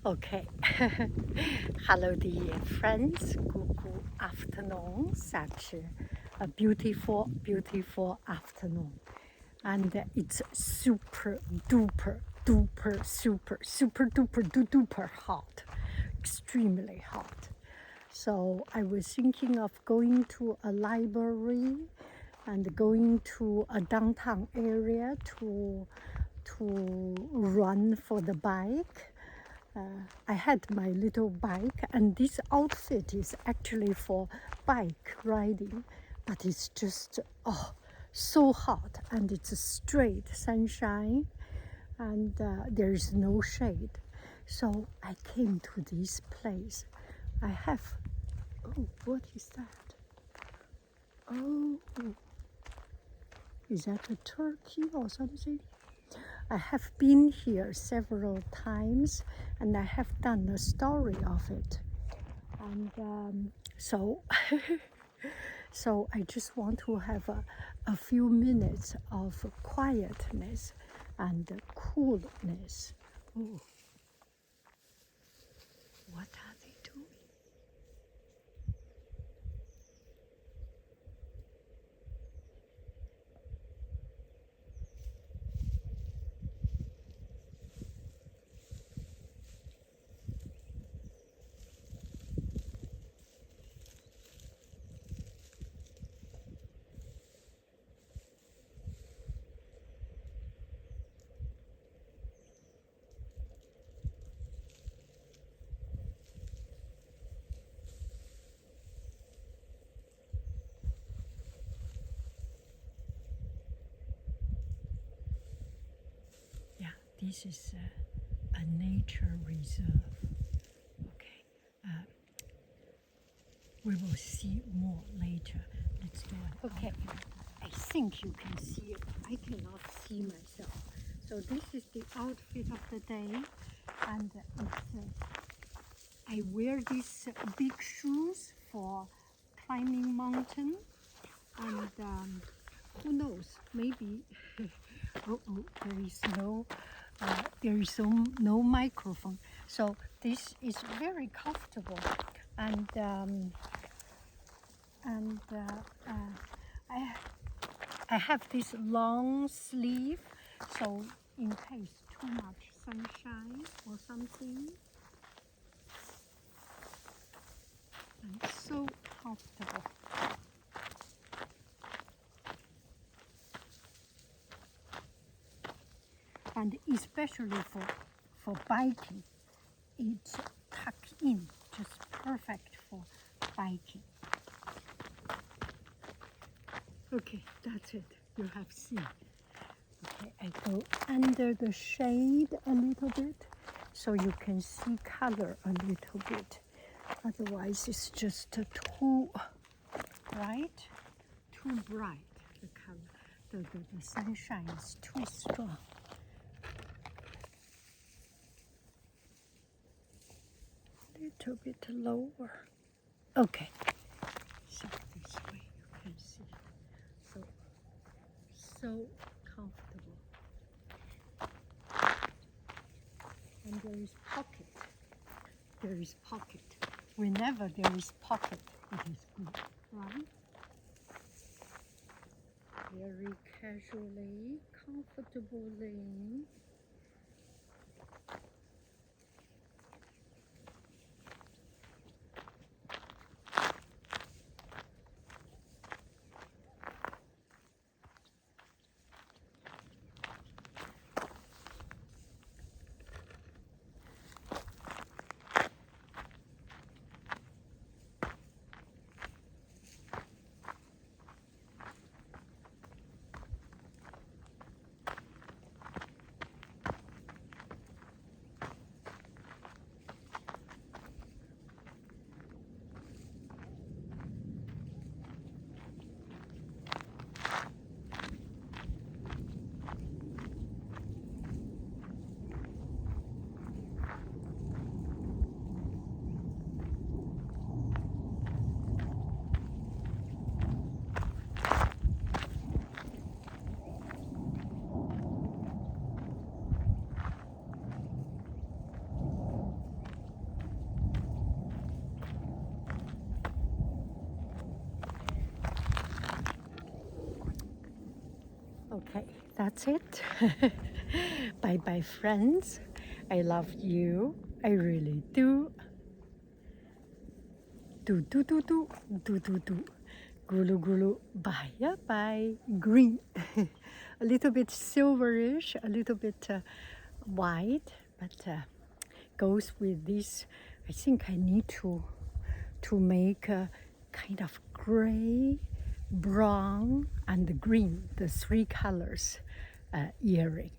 Okay. Hello, dear friends. Good afternoon. Such a beautiful, beautiful afternoon. And it's super duper, duper, super, super duper, duper hot. Extremely hot. So I was thinking of going to a library and going to a downtown area to run for the bike. I had my little bike, and this outfit is actually for bike riding, but it's just so hot, and it's straight sunshine, and there is no shade. So I came to this place. I have, oh, what is that? Oh, is that a turkey or something? I have been here several times, and I have done a story of it. And so I just want to have a few minutes of quietness and coolness. Oh, what are they doing? Yeah, this is a nature reserve. Okay, we will see more later. Let's do it. Okay, I think you can see it. I cannot see myself. So this is the outfit of the day, and I wear these big shoes for climbing mountain, and who knows, maybe there is no microphone, so this is very comfortable, and I have this long sleeve, so in case too much sunshine or something, and so comfortable. And especially for biking, it's tucked in, just perfect for biking. Okay, that's it. You have seen. Okay, I go under the shade a little bit so you can see color a little bit. Otherwise, it's just too bright, the color. The sunshine is too strong. Little bit lower. Okay, so this way you can see. So comfortable. And there is pocket. There is pocket. Whenever there is pocket, it is good, right? Very casually, comfortably. that's it. Bye bye, friends. I love you. I really do. Do do do do do do do. Gulu gulu. Bye bye. Green. A little bit silverish, a little bit white, but goes with this. I think I need to make a kind of gray, brown, and green, the three colors earring.